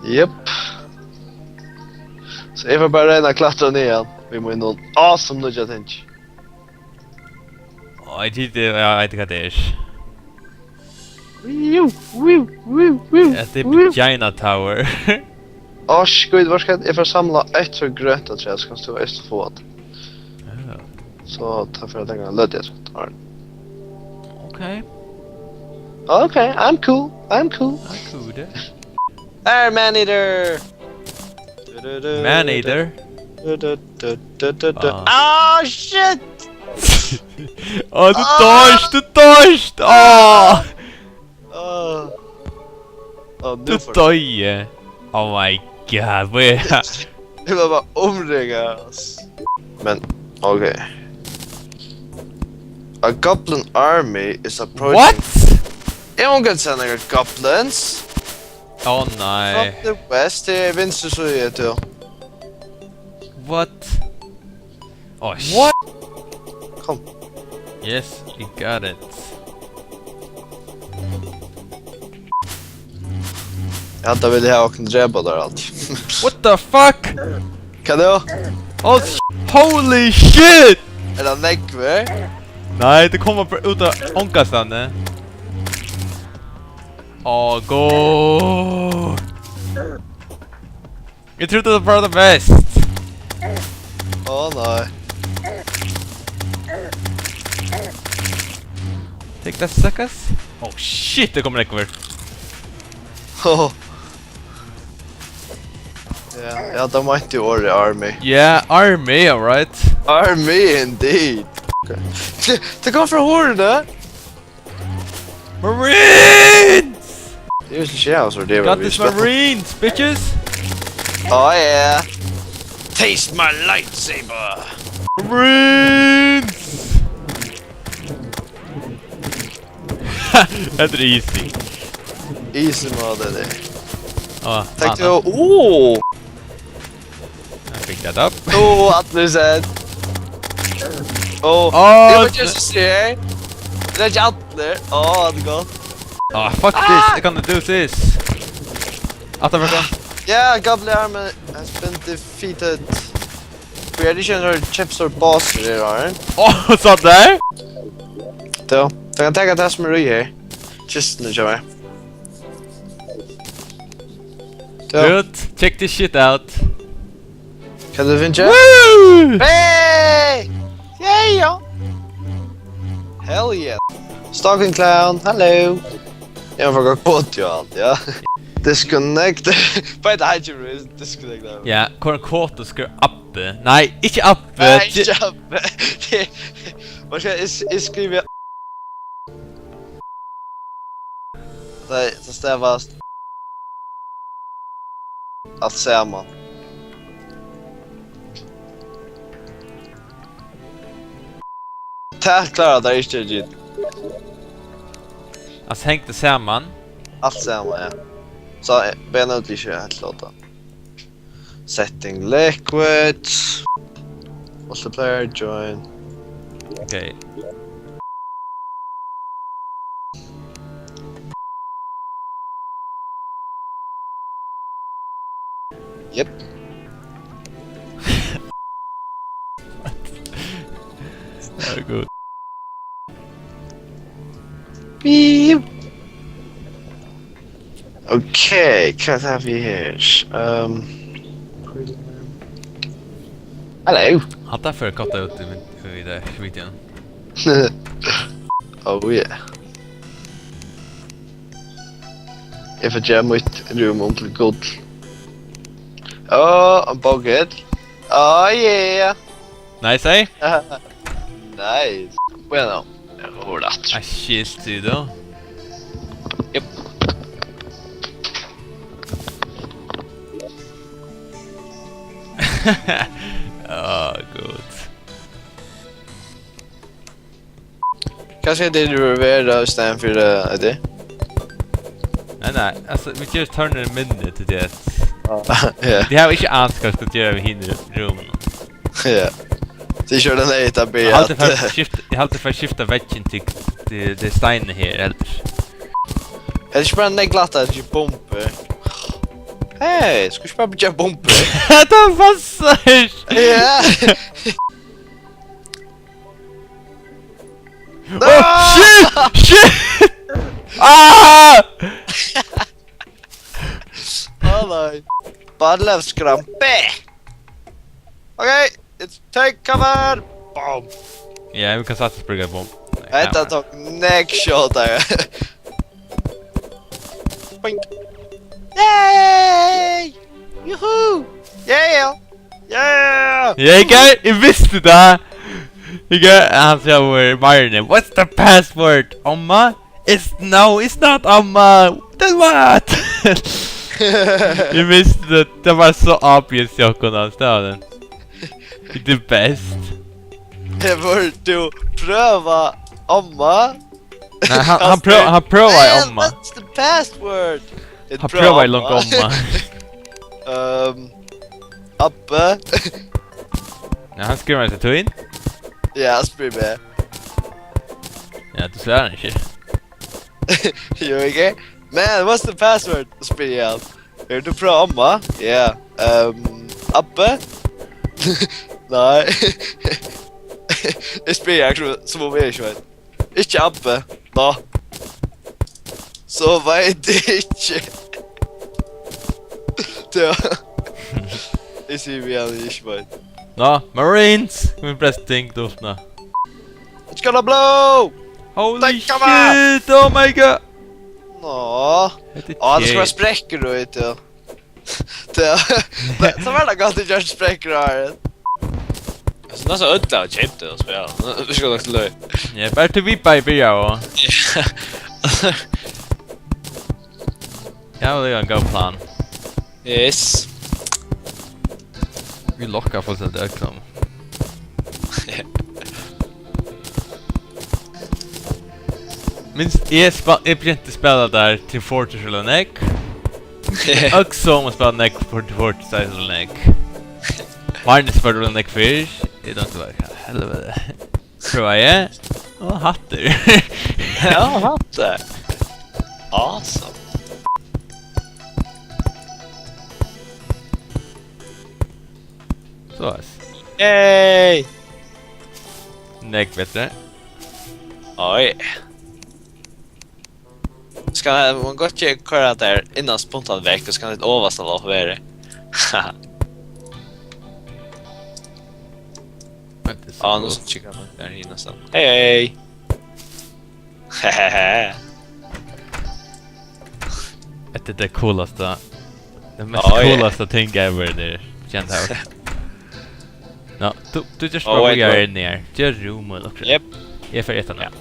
Japp. Så jag får bara rena klättra ner igen. Vi må någon awesome nudge attention. Jag vet inte vad det är. Det är Vagina Tower. Gud, var ska jag får samla ett så grönt att jag ska stå öst få det. Så ta för att tänka löddet. Okej. Okay, I'm cool. Hey, man-eater! Man-eater? Ah, shit! Du torst! Du döje! Oh my god, vad är det? Det var bara omringas. Men, okay. A goblin army is approaching... What? Jag won't get sending goblins. Oh nej. From the west till vänster så är det. What? Oh shit. What? Kom. Yes, we got it. Jag hade väl ha och dräba där allt. What the fuck? Kan du? Oh, holy shit! Är det näckve? Nej, det kommer ut av ånkastanne. Oh, go! Jag trodde det var det bäst. Nej. Take that suckers. Oh shit, det kommer näckver. Ja, de har inte år i army. Yeah, army, alright. Army indeed. Okay. Det kom från horden. Marines! Det är ju så tjej så det var Got this Marines, bitches! Oh yeah. Taste my lightsaber. Marines! That's easy. Easy mode det. Tack du. Oh! I picked that up. Att du said. Det var just se. Det är jättler. Det går. Fuck this. I can't do this. Ataverkan. Yeah, Goblin Army has been defeated. We addition our chips or boss there. Så där? Då. Jag kan tänka det som är här. Just nu kör jag. Good. Check this shit out. Kan du vinna? Woo! Hey! Yeah! Hell yeah! Stalking clown, hello! Jag får gå kort ju allt, ja. Disconnect. By the hygiene disconnect. Ja, korn ska uppe. Nej, inte uppe. Nej, inte uppe. Vad ska jag skriva? Nej, så stävas. Allt ser man. Tack klara där inte ljud. Alltså hängde samman. Allt ser man, ja. Så bena ut lite helt låta. Setting liquids. Multiplayer join. Okej. Yep. Good. Beep. Okay, what have we here? Hello. Han tar för katta ut i det videon. Oh yeah. If a jam with room on the good. Oh, I'm bugged. Oh yeah. Nice, eh? Nice. Well, hold that. I shit too though. Yep. Good. Kanske det du över istället för det. Nej, alltså vi just turnar en minne till det. Ja. Det här är inte ansvar att göra vi hinner i rummen. Ja. Det kör den här B. Jag har alltid för skifta väggen till det steinen här eller. Jag ska bara neglatta att du pumpar. Hej, ska vi bara bygga bomber? De passar! Ja! Oh, shit! Shit! Ah! Oh nej. Badlev skrampe! Okay, it's take cover! Boom! Ja, vi kan satsa på brygga bomb. Vänta, tog neck shot där. Boink! Yay! Juhu! Yeah! Yeah! Jag visste det! Han sa Martin, what's the password? Amma? It's not Amma! Then what? Jag visste det, det var så obvious jag kunde ha staden. Det är bäst. Det borde pröva Amma. Nej, han prövar Amma. What's the password? Han prövar långt Amma. Uppe. Ja, han skriver inte till in. Ja, spring med. Ja, du ser han inte. You okay? Man, what's the password? Spring out. Är du bra Amma? Yeah. Uppe. Nej. Det spelar jag som om jag inte. Inte uppe. Nå. Så vad är det inte? Det ser vi igen i Ismail. No, Marines! Min presting då öppna. It's gonna blow! Holy shit! Oh my god! Nå. Ja, det ska vara spräckor då inte. Så var det gott att göra spräckor här. Alltså, nästan ödla och kämpa och spela. Nu ska jag också löj. Ja, bara till vippa i början. Ja, det är en god plan. Yes. Vi lockar för sånt där kom. Minst jag inte spela där till Fortress eller Neck. Och så måste spela Neck för Fortress eller Neck. Martin spelar Neck Fish. Det är inte verkar. Helvete. Tror jag. Och hatter. Ja, hatter. Awesome. Så. Yay! Neck bättre. Oj. Ska man gott köra där innan spontant väck och ska det översta lov för det. Ja, nu ska jag kika där inne nästan. Hej! Hehehe. Det är det coolaste. Det mest coolaste thing ever där. Känt här. No, du just bara gör ner. Gör rummet också. Yep. Jag är för ett annat.